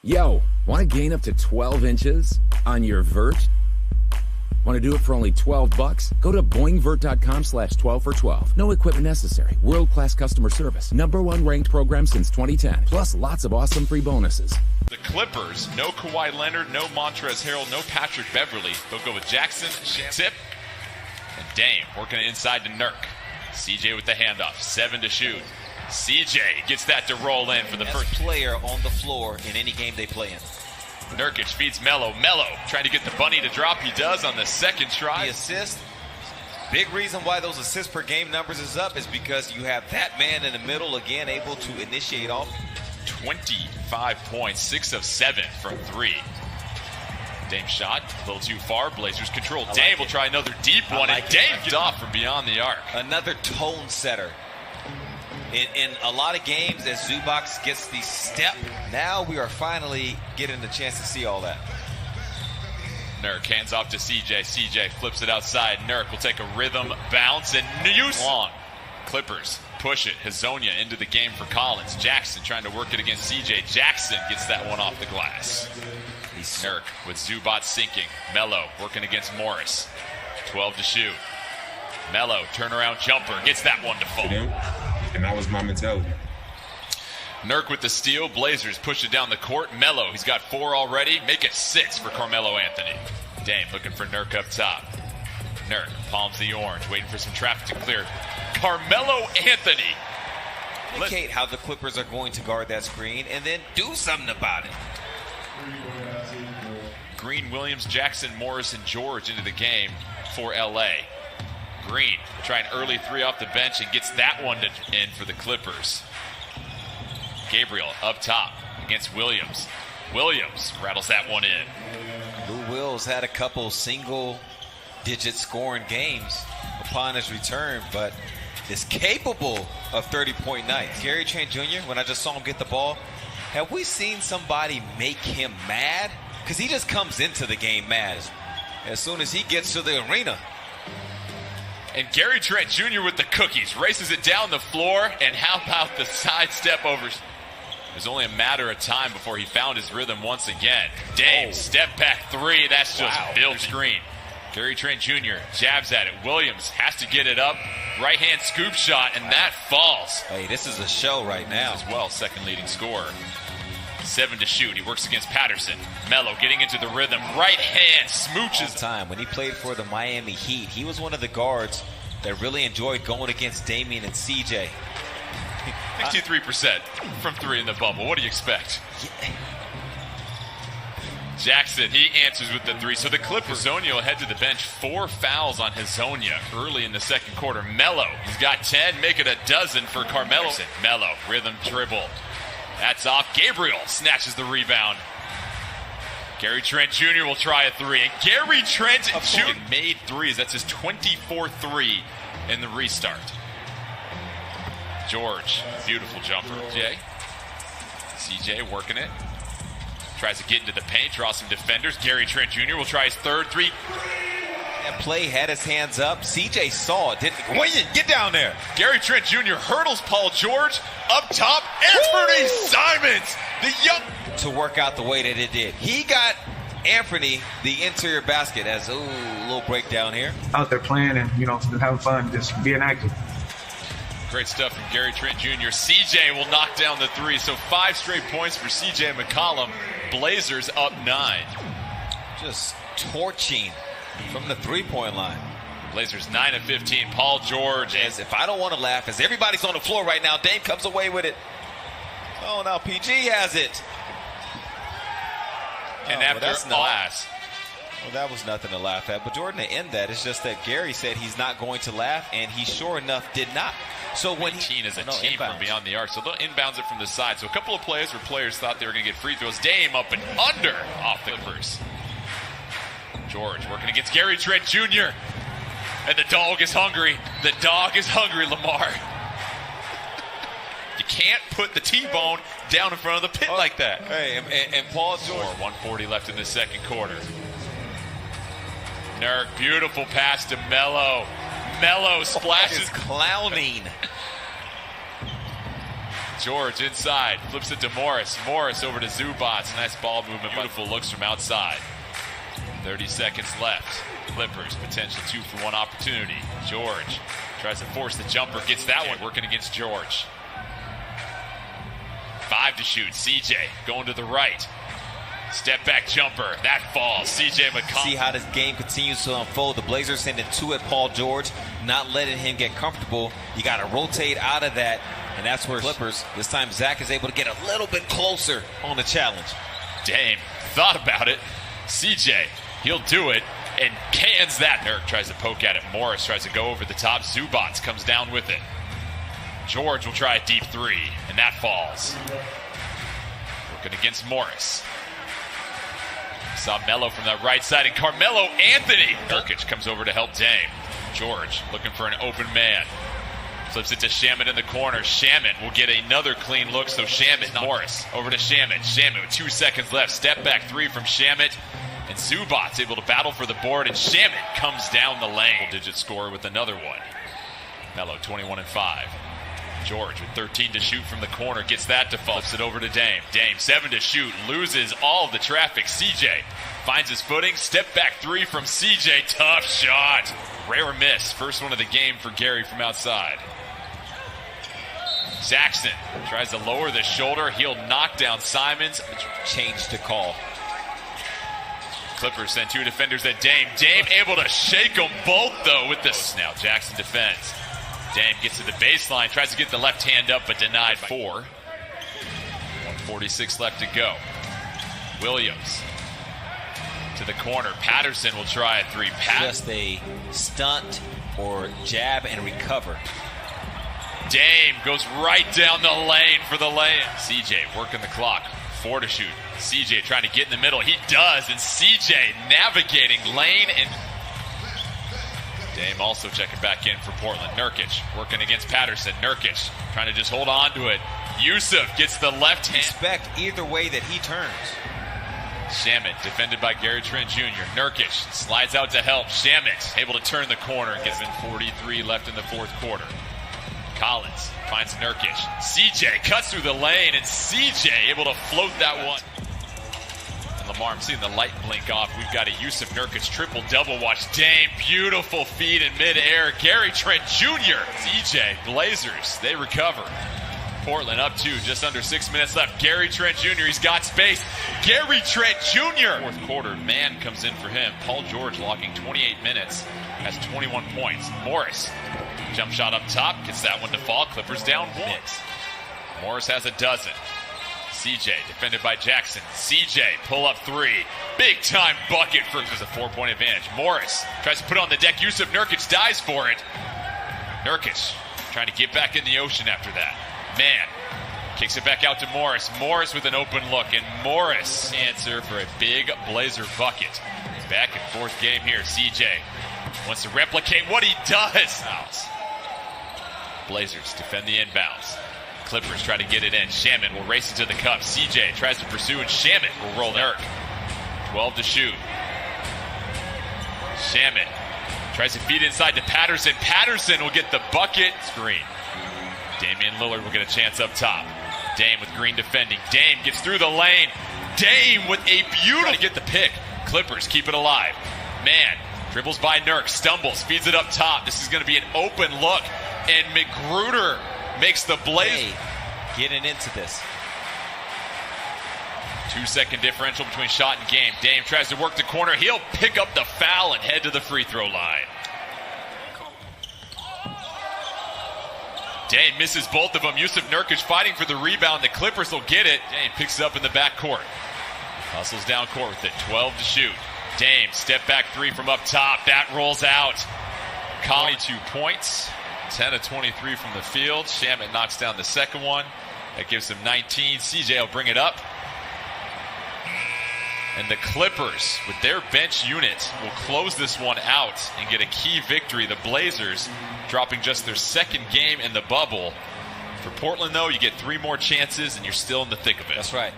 Yo, want to gain up to 12 inches on your vert? Want to do it for only $12? Go to boingvert.com/12 for 12. No equipment necessary. World-class customer service. #1 ranked program since 2010. Plus lots of awesome free bonuses. The Clippers, no Kawhi Leonard, no Montrezl Harrell, no Patrick Beverly. They'll go with Jackson, Tip, and Dame working it inside to Nurk. CJ with the handoff, 7 to shoot. CJ gets that to roll in for the first player on the floor in any game they play in. Nurkic feeds Melo. Melo trying to get the bunny to drop. He does on the second try. The assist. Big reason why those assists per game numbers is up is because you have that man in the middle again able to initiate off. 25 points, 6 of 7 from 3. Dame shot a little too far. Blazers control. Dame will try another deep one, and Dame gets off from beyond the arc. Another tone setter. In a lot of games, as Zubac gets the step, now we are finally getting the chance to see all that. Nurk hands off to CJ. CJ flips it outside. Nurk will take a rhythm bounce and use long. Clippers push it. Hazonia into the game for Collins. Jackson trying to work it against CJ. Jackson gets that one off the glass. Nurk with Zubac sinking. Melo working against Morris. 12 to shoot. Melo turnaround jumper gets that one to fall. And that was my mentality. Nurk with the steal. Blazers push it down the court. Melo, he's got 4 already. Make it 6 for Carmelo Anthony. Dame looking for Nurk up top. Nurk palms the orange, waiting for some traffic to clear. Carmelo Anthony. Indicate how the Clippers are going to guard that screen and then do something about it. Green, Williams, Jackson, Morris, and George into the game for LA. Green trying early 3 off the bench and gets that one in for the Clippers. Gabriel up top against Williams. Williams rattles that one in. Lou Wills had a couple single-digit scoring games upon his return, but is capable of 30-point nights. Gary Trent Jr., when I just saw him get the ball, have we seen somebody make him mad? Because he just comes into the game mad as soon as he gets to the arena. And Gary Trent Jr. with the cookies, races it down the floor, and how about the sidestep over? It was only a matter of time before he found his rhythm once again. Dame, step back 3, that's just built screen. Gary Trent Jr. jabs at it. Williams has to get it up. Right hand scoop shot, and that falls. Hey, this is a show right now. As well, second leading scorer. 7 to shoot. He works against Patterson. Melo getting into the rhythm. Right hand smooches. Time when he played for the Miami Heat, he was one of the guards that really enjoyed going against Damian and CJ. 63% from 3 in the bubble. What do you expect? Yeah. Jackson, he answers with the 3. So the Clippers, Hazonia will head to the bench. 4 fouls on Hazonia early in the second quarter. Melo, he's got 10, make it a dozen for Carmelo. Melo, rhythm dribble. That's off. Gabriel snatches the rebound. Gary Trent Jr. will try a 3. And Gary Trent Jr. made 3s. That's his 24th 3 in the restart. George, beautiful jumper. CJ working it. Tries to get into the paint, draw some defenders. Gary Trent Jr. will try his third 3. That play had his hands up. CJ saw it. Get down there. Gary Trent Jr. hurdles Paul George up top. Anthony Simons, the young. To work out the way that it did. He got Anthony the interior basket as a little breakdown here. Out there playing and, having fun, just being active. Great stuff from Gary Trent Jr. CJ will knock down the 3. So 5 straight points for CJ McCollum. Blazers up 9. Just torching from the 3-point line. Blazers 9 of 15. Paul George. As if I don't want to laugh, as everybody's on the floor right now, Dame comes away with it. Oh, now PG has it. And after that's class. Well, that was nothing to laugh at. But Jordan, to end that, it's just that Gary said he's not going to laugh, and he sure enough did not. So when he is a team from beyond the arc, so they'll inbounds it from the side. So a couple of plays where players thought they were going to get free throws. Dame up and under off the Clippers. George working against Gary Trent Jr. And the dog is hungry. The dog is hungry, Lamar. You can't put the T-bone down in front of the pit like that. Hey, and Paul George. 1:40 left in the second quarter. Nurk, beautiful pass to Melo. Melo splashes. Clowning. George inside, flips it to Morris. Morris over to Zubats. Nice ball movement. Beautiful looks from outside. 30 seconds left. Clippers, potential 2-for-1 opportunity. George tries to force the jumper, gets that one, working against George. 5 to shoot. CJ going to the right. Step back jumper. That falls. CJ McCollum. See how this game continues to unfold. The Blazers sending 2 at Paul George, not letting him get comfortable. You got to rotate out of that, and that's where Clippers, this time Zach is able to get a little bit closer on the challenge. Dame thought about it. CJ, he'll do it, and cans that. Nurk tries to poke at it. Morris tries to go over the top. Zubats comes down with it. George will try a deep 3, and that falls. Working against Morris. Saw Melo from the right side, and Carmelo Anthony. Nurkic comes over to help Dame. George looking for an open man. Flips it to Shamet in the corner. Shamet will get another clean look, so Shamet, Morris over to Shamet. Shamet with 2 seconds left. Step back 3 from Shamet. And Zubats able to battle for the board, and Shamet comes down the lane. Digit score with another one. Melo 21 and 5. George with 13 to shoot from the corner, gets that to fall. Flips it over to Dame. Dame 7 to shoot, loses all of the traffic. CJ finds his footing. Step back 3 from CJ. Tough shot. Rare miss. First one of the game for Gary from outside. Jackson tries to lower the shoulder. He'll knock down Simons. Change to call. Clippers send 2 defenders at Dame. Dame able to shake them both, though, with this. Now Jackson defends. Dame gets to the baseline, tries to get the left hand up, but denied by 4. 1:46 left to go. Williams to the corner. Patterson will try a 3. Just a stunt or jab and recover. Dame goes right down the lane for the lay-in. CJ working the clock. 4 to shoot. CJ trying to get in the middle. He does, and CJ navigating lane and Dame also checking back in for Portland. Nurkic working against Patterson. Nurkic trying to just hold on to it. Yusuf gets the left hand. Expect either way that he turns. Shamet defended by Gary Trent Jr. Nurkic slides out to help. Shamet able to turn the corner and gets in 43 left in the 4th quarter. Collins finds Nurkic. CJ cuts through the lane, and CJ able to float that one. Lamar, I'm seeing the light blink off. We've got a Yusuf Nurkic triple-double. Watch Dame. Beautiful feed in midair. Gary Trent Jr. CJ, Blazers, they recover. Portland up 2, just under 6 minutes left. Gary Trent Jr., he's got space. Gary Trent Jr. 4th quarter, man comes in for him. Paul George logging 28 minutes, has 21 points. Morris, jump shot up top, gets that one to fall. Clippers down 1. Morris has a dozen. CJ defended by Jackson. CJ pull up 3. Big time bucket for a 4-point advantage. Morris tries to put it on the deck. Yusuf Nurkic dives for it. Nurkic trying to get back in the ocean after that. Man kicks it back out to Morris. Morris with an open look, and Morris answer for a big Blazer bucket. Back and forth game here. CJ wants to replicate what he does. Blazers defend the inbounds. Clippers try to get it in. Shamet will race into the cup. CJ tries to pursue, and Shamet will roll Nurk. 12 to shoot. Shamet tries to feed inside to Patterson. Patterson will get the bucket. Screen. Damian Lillard will get a chance up top. Dame with Green defending. Dame gets through the lane. Dame with a beautiful to get the pick. Clippers keep it alive. Man dribbles by Nurk, stumbles, feeds it up top. This is going to be an open look, and McGruder makes the Blazers getting into this. 2-second differential between shot and game. Dame tries to work the corner. He'll pick up the foul and head to the free throw line. Dame misses both of them. Yusuf Nurkic fighting for the rebound. The Clippers will get it. Dame picks it up in the backcourt. Hustles down court with it. 12 to shoot. Dame step back 3 from up top. That rolls out. 22 points. 10 of 23 from the field. Shamet knocks down the second one. That gives him 19. CJ will bring it up. And the Clippers, with their bench unit, will close this one out and get a key victory. The Blazers dropping just their 2nd game in the bubble. For Portland, though, you get 3 more chances and you're still in the thick of it. That's right.